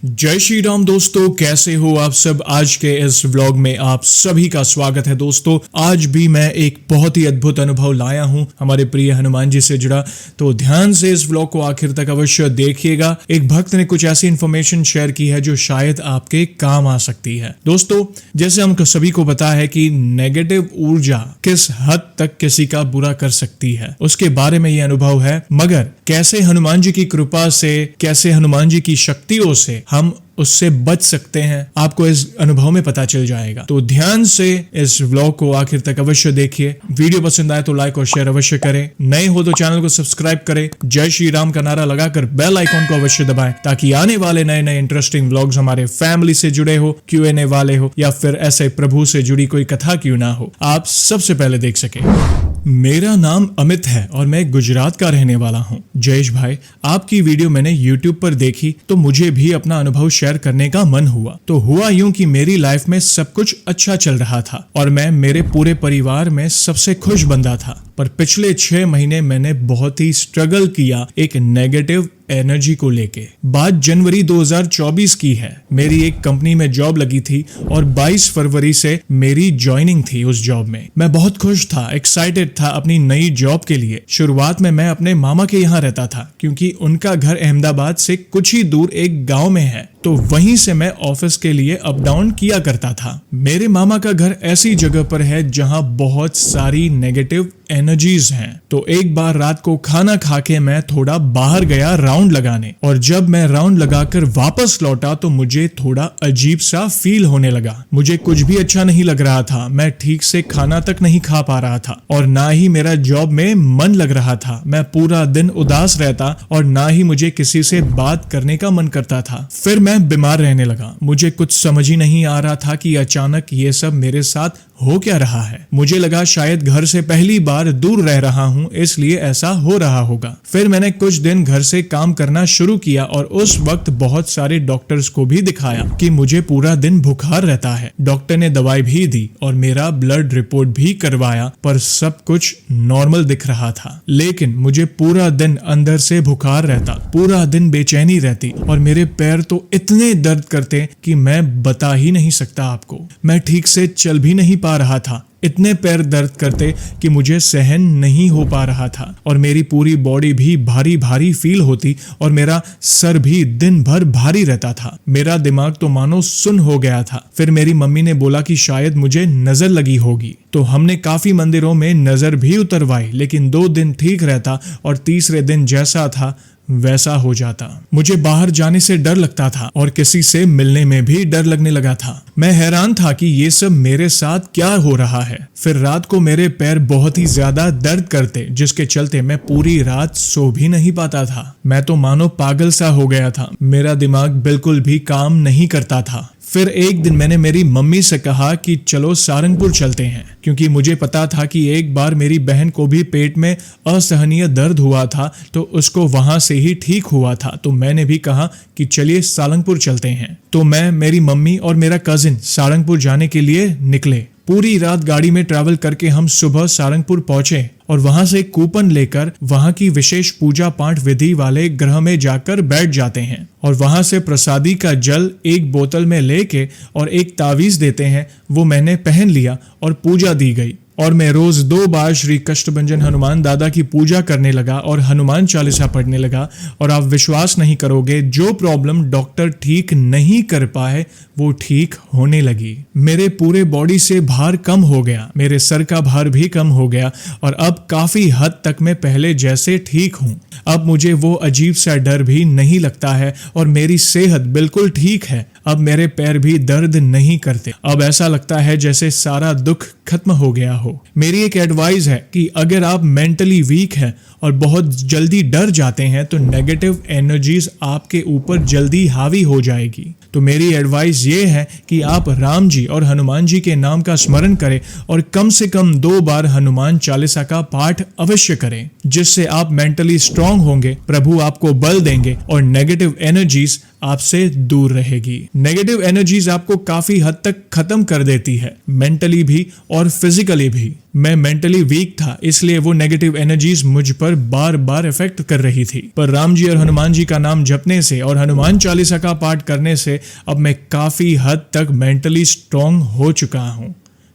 जय श्री राम दोस्तों, कैसे हो आप सब। आज के इस व्लॉग में आप सभी का स्वागत है। दोस्तों आज भी मैं एक बहुत ही अद्भुत अनुभव लाया हूं हमारे प्रिय हनुमान जी से जुड़ा, तो ध्यान से इस व्लॉग को आखिर तक अवश्य देखिएगा। एक भक्त ने कुछ ऐसी इन्फॉर्मेशन शेयर की है जो शायद आपके काम आ सकती है। दोस्तों जैसे हम सभी को पता है कि नेगेटिव ऊर्जा किस हद तक किसी का बुरा कर सकती है, उसके बारे में ये अनुभव है। मगर कैसे हनुमान जी की कृपा से, कैसे हनुमान जी की शक्तियों से हम उससे बच सकते हैं, आपको इस अनुभव में पता चल जाएगा। तो ध्यान से इस व्लॉग को आखिर तक अवश्य देखिए। वीडियो पसंद आए तो लाइक और शेयर अवश्य करें। नए हो तो चैनल को सब्सक्राइब करें। जय श्री राम का नारा लगाकर बेल आइकॉन को अवश्य दबाएं ताकि आने वाले नए नए इंटरेस्टिंग व्लॉग्स हमारे फैमिली से जुड़े हो, Q&A वाले हो या फिर ऐसे प्रभु से जुड़ी कोई कथा क्यों ना हो, आप सबसे पहले देख सके। मेरा नाम अमित है और मैं गुजरात का रहने वाला हूँ। जयेश भाई, आपकी वीडियो मैंने YouTube पर देखी तो मुझे भी अपना अनुभव शेयर करने का मन हुआ। तो हुआ यूं कि मेरी लाइफ में सब कुछ अच्छा चल रहा था और मैं मेरे पूरे परिवार में सबसे खुश बंदा था। पर पिछले 6 महीने मैंने बहुत ही स्ट्रगल किया एक नेगेटिव एनर्जी को लेके। बात जनवरी 2024 की है। मेरी एक कंपनी में जॉब लगी थी और 22 फरवरी से मेरी ज्वाइनिंग थी उस जॉब में। मैं बहुत खुश था, एक्साइटेड था अपनी नई जॉब के लिए। शुरुआत में मैं अपने मामा के यहाँ रहता था क्योंकि उनका घर अहमदाबाद से कुछ ही दूर एक गांव में है, तो वहीं से मैं ऑफिस के लिए अप डाउन किया करता था। मेरे मामा का घर ऐसी जगह पर है जहां बहुत सारी नेगेटिव एनर्जीज हैं। तो एक बार रात को खाना खा के मैं थोड़ा बाहर गया राउंड लगाने, और जब मैं राउंड लगाकर वापस लौटा तो मुझे थोड़ा अजीब सा फील होने लगा। मुझे कुछ भी अच्छा नहीं लग रहा था। मैं ठीक से खाना तक नहीं खा पा रहा था और ना ही मेरा जॉब में मन लग रहा था। मैं पूरा दिन उदास रहता और ना ही मुझे किसी से बात करने का मन करता था। फिर मैं बीमार रहने लगा। मुझे कुछ समझ ही नहीं आ रहा था कि अचानक ये सब मेरे साथ हो क्या रहा है। मुझे लगा शायद घर से पहली बार दूर रह रहा हूँ, इसलिए ऐसा हो रहा होगा। फिर मैंने कुछ दिन घर से काम करना शुरू किया और उस वक्त बहुत सारे डॉक्टर्स को भी दिखाया कि मुझे पूरा दिन बुखार रहता है। डॉक्टर ने दवाई भी दी और मेरा ब्लड रिपोर्ट भी करवाया, पर सब कुछ नॉर्मल दिख रहा था। लेकिन मुझे पूरा दिन अंदर से बुखार रहता, पूरा दिन बेचैनी रहती और मेरे पैर तो इतने दर्द करते कि मैं बता ही नहीं सकता आपको। मैं ठीक से चल भी नहीं पा रहा था। इतने पैर दर्द करते कि मुझे सहन नहीं हो पा रहा था और मेरी पूरी बॉडी भी भारी भारी फील होती और मेरा सर भी दिन भर भारी रहता था। मेरा दिमाग तो मानो सुन्न हो गया था। फिर मेरी मम्मी ने बोला कि शायद मुझे नजर लगी होगी, तो हमने काफी मंदिरों में नजर भी उतरवाई, लेकिन 2 दिन ठीक रहता और तीसरे दिन जैसा था वैसा हो जाता। मुझे बाहर जाने से डर लगता था और किसी से मिलने में भी डर लगने लगा था। मैं हैरान था कि ये सब मेरे साथ क्या हो रहा है। फिर रात को मेरे पैर बहुत ही ज्यादा दर्द करते, जिसके चलते मैं पूरी रात सो भी नहीं पाता था। मैं तो मानो पागल सा हो गया था। मेरा दिमाग बिल्कुल भी काम नहीं करता था। फिर एक दिन मैंने मेरी मम्मी से कहा कि चलो सारंगपुर चलते हैं, क्योंकि मुझे पता था कि एक बार मेरी बहन को भी पेट में असहनीय दर्द हुआ था तो उसको वहां से ही ठीक हुआ था। तो मैंने भी कहा कि चलिए सारंगपुर चलते हैं। तो मैं, मेरी मम्मी और मेरा कजिन सारंगपुर जाने के लिए निकले। पूरी रात गाड़ी में ट्रैवल करके हम सुबह सारंगपुर पहुंचे और वहां से कूपन लेकर वहां की विशेष पूजा पाठ विधि वाले ग्रह में जाकर बैठ जाते हैं और वहां से प्रसादी का जल एक बोतल में लेके और एक तावीज देते हैं। वो मैंने पहन लिया और पूजा दी गई और मैं रोज 2 बार श्री कष्टभंजन हनुमान दादा की पूजा करने लगा और हनुमान चालीसा पढ़ने लगा। और आप विश्वास नहीं करोगे, जो प्रॉब्लम डॉक्टर ठीक नहीं कर पाए वो ठीक होने लगी। मेरे पूरे बॉडी से भार कम हो गया, मेरे सर का भार भी कम हो गया और अब काफी हद तक मैं पहले जैसे ठीक हूँ। अब मुझे वो अजीब सा डर भी नहीं लगता है और मेरी सेहत बिल्कुल ठीक है। अब मेरे पैर भी दर्द नहीं करते। अब ऐसा लगता है जैसे सारा दुख खत्म हो गया हो। मेरी एक एडवाइस है कि अगर आप मेंटली वीक हैं और बहुत जल्दी डर जाते हैं तो नेगेटिव एनर्जीज आपके ऊपर जल्दी हावी हो जाएगी। तो मेरी एडवाइस ये है कि आप राम जी और हनुमान जी के नाम का स्मरण करें और कम से कम 2 बार हनुमान चालीसा का पाठ अवश्य करें, जिससे आप मेंटली स्ट्रांग होंगे, प्रभु आपको बल देंगे और नेगेटिव एनर्जीज आपसे दूर रहेगी। नेगेटिव एनर्जीज आपको काफी हद तक खत्म कर देती है, मेंटली भी और फिजिकली भी। मैं मेंटली वीक था, इसलिए वो नेगेटिव एनर्जीज मुझ पर बार बार इफेक्ट कर रही थी, पर राम जी और हनुमान जी का नाम जपने से और हनुमान चालीसा का पाठ करने से अब मैं काफी हद तक मेंटली स्ट्रांग हो चुका हूं।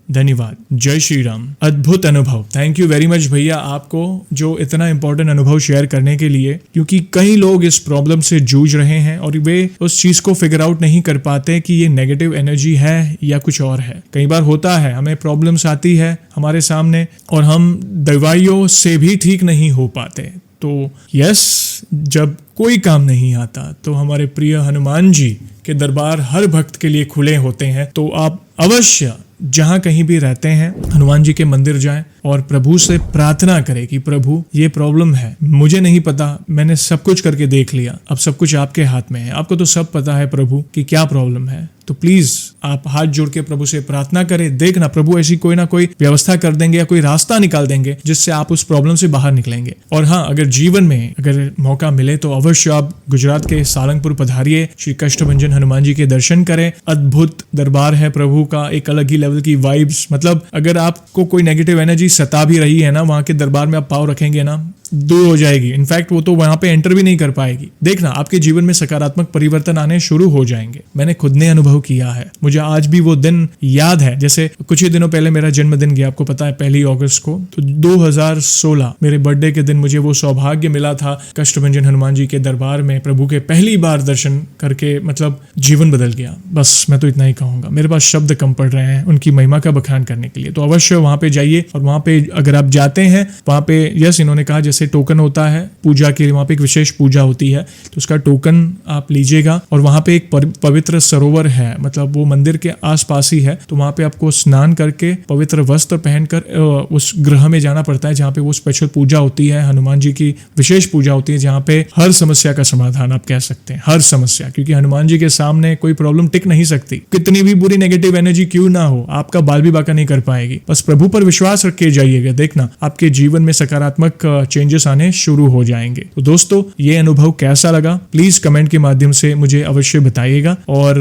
धन्यवाद। जय श्री राम। अद्भुत अनुभव। थैंक यू वेरी मच भैया आपको जो इतना इंपॉर्टेंट अनुभव शेयर करने के लिए, क्योंकि कई लोग इस प्रॉब्लम से जूझ रहे हैं और वे उस चीज को फिगर आउट नहीं कर पाते कि ये नेगेटिव एनर्जी है या कुछ और है। कई बार होता है हमें प्रॉब्लम्स आती है हमारे सामने और हम दवाइयों से भी ठीक नहीं हो पाते, तो यस, जब कोई काम नहीं आता तो हमारे प्रिय हनुमान जी के दरबार हर भक्त के लिए खुले होते हैं। तो आप अवश्य जहां कहीं भी रहते हैं हनुमान जी के मंदिर जाएं और प्रभु से प्रार्थना करें कि प्रभु ये प्रॉब्लम है, मुझे नहीं पता, मैंने सब कुछ करके देख लिया, अब सब कुछ आपके हाथ में है, आपको तो सब पता है प्रभु कि क्या प्रॉब्लम है। तो प्लीज आप हाथ जोड़ के प्रभु से प्रार्थना करें, देखना प्रभु ऐसी कोई ना कोई व्यवस्था कर देंगे या कोई रास्ता निकाल देंगे जिससे आप उस प्रॉब्लम से बाहर निकलेंगे। और हाँ, अगर जीवन में अगर मौका मिले तो अवश्य आप गुजरात के सालंगपुर पधारिए, श्री कष्टभंजन हनुमान जी के दर्शन करें। अद्भुत दरबार है प्रभु का, एक अलग ही लेवल की वाइब्स। मतलब अगर आपको कोई नेगेटिव एनर्जी सता भी रही है ना, वहां के दरबार में आप पाँव रखेंगे ना, दूर हो जाएगी। इनफैक्ट वो तो वहां पे एंटर भी नहीं कर पाएगी। देखना आपके जीवन में सकारात्मक परिवर्तन आने शुरू हो जाएंगे। मैंने खुद ने अनुभव किया है, मुझे आज भी वो दिन याद है। जैसे कुछ ही दिनों पहले मेरा जन्मदिन गया, आपको पता है 1 अगस्त को, तो 2016 मेरे बर्थडे के दिन मुझे वो सौभाग्य मिला था कष्टभंजन हनुमान जी के दरबार में प्रभु के पहली बार दर्शन करके, मतलब जीवन बदल गया। बस मैं तो इतना ही कहूंगा, मेरे पास शब्द कम पड़ रहे हैं उनकी महिमा का बखान करने के लिए। तो अवश्य वहां पे जाइए और वहां पे अगर आप जाते हैं वहां पे, यस, इन्होंने कहा जैसे टोकन होता है पूजा के लिए, वहां पे एक विशेष पूजा होती है तो उसका टोकन आप लीजिएगा। और वहां पे एक पवित्र सरोवर है, मतलब वो मंदिर के आसपास ही है, तो वहां पे आपको स्नान करके पवित्र वस्त्र पहनकर उस ग्रह में जाना पड़ता है जहाँ पे वो स्पेशल पूजा होती है, हनुमान जी की विशेष पूजा होती है, जहाँ पे हर समस्या का समाधान आप कह सकते हैं, हर समस्या, क्योंकि हनुमान जी के सामने कोई प्रॉब्लम टिक नहीं सकती। कितनी भी बुरी नेगेटिव एनर्जी क्यों ना हो, आपका बाल भी बाका नहीं कर पाएगी। बस प्रभु पर विश्वास रख के जाइएगा, देखना आपके जीवन में सकारात्मक चेंजेस आने शुरू हो जाएंगे। तो दोस्तों, ये अनुभव कैसा लगा प्लीज कमेंट के माध्यम से मुझे अवश्य बताइएगा। और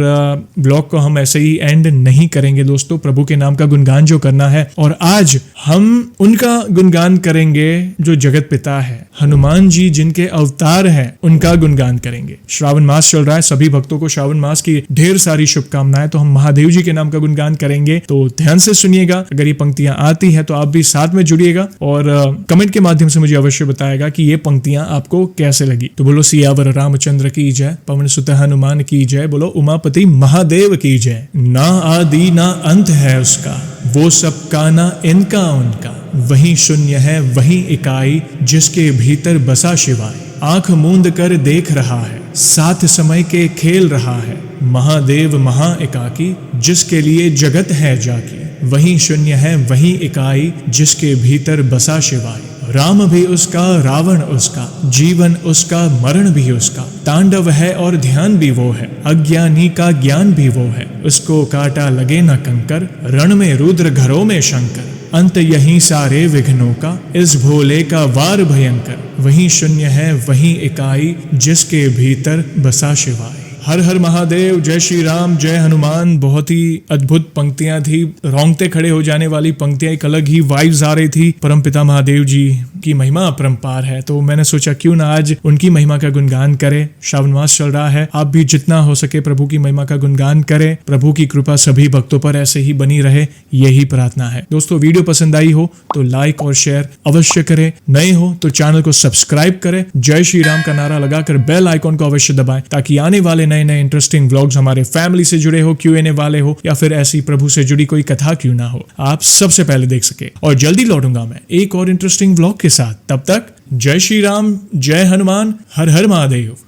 ब्लॉग को हम ऐसे ही एंड नहीं करेंगे दोस्तों, प्रभु के नाम का गुणगान जो करना है, और आज हम उनका गुणगान करेंगे जो जगत पिता है, हनुमान जी जिनके अवतार हैं, उनका गुणगान करेंगे। श्रावण मास चल रहा है, सभी भक्तों को श्रावण मास की ढेर सारी शुभकामनाएं। तो हम महादेव जी के नाम का गुणगान करेंगे, तो ध्यान से सुनिएगा। अगर ये पंक्तियां आती हैं तो आप भी साथ में जुड़िएगा और कमेंट के माध्यम से मुझे अवश्य बताएगा कि ये पंक्तियां आपको कैसे लगी। तो बोलो सियावर रामचंद्र की जय, पवन सुत हनुमान की जय, बोलो उमापति महादेव की जय। ना आदि ना अंत है उसका, वो सबका ना इनका उनका, वही शून्य है वही इकाई, जिसके भीतर बसा शिवाय। आंख मूंद कर देख रहा है, साथ समय के खेल रहा है, महादेव महा एकाकी, जिसके लिए जगत है जाकी। वही शून्य है वही इकाई, जिसके भीतर बसा शिवाय। राम भी उसका रावण उसका, जीवन उसका मरण भी उसका, तांडव है और ध्यान भी वो है, अज्ञानी का ज्ञान भी वो है। उसको काटा लगे न कंकर, रण में रुद्र घरों में शंकर। अंत यही सारे विघ्नों का, इस भोले का वार भयंकर। वही शून्य है वही इकाई, जिसके भीतर बसा शिवाय। हर हर महादेव, जय श्री राम, जय हनुमान। बहुत ही अद्भुत पंक्तियां थी, रोंगटे खड़े हो जाने वाली पंक्तियां, एक अलग ही वाइब्स आ रही थी। परमपिता महादेव जी की महिमा अपरंपार है, तो मैंने सोचा क्यों ना आज उनकी महिमा का गुणगान करें। श्रावण मास चल रहा है, आप भी जितना हो सके प्रभु की महिमा का गुणगान करें। प्रभु की कृपा सभी भक्तों पर ऐसे ही बनी रहे, यही प्रार्थना है। दोस्तों, वीडियो पसंद आई हो तो लाइक और शेयर अवश्य करें, नए हो तो चैनल को सब्सक्राइब करें, जय श्री राम का नारा लगाकर बेल आइकॉन को अवश्य दबाएं, ताकि आने वाले नए नए इंटरेस्टिंग व्लॉग्स हमारे फैमिली से जुड़े हो, Q&A वाले हो, या फिर ऐसी प्रभु से जुड़ी कोई कथा क्यों ना हो, आप सबसे पहले देख सके। और जल्दी लौटूंगा मैं एक और इंटरेस्टिंग व्लॉग के साथ, तब तक जय श्री राम, जय हनुमान, हर हर महादेव।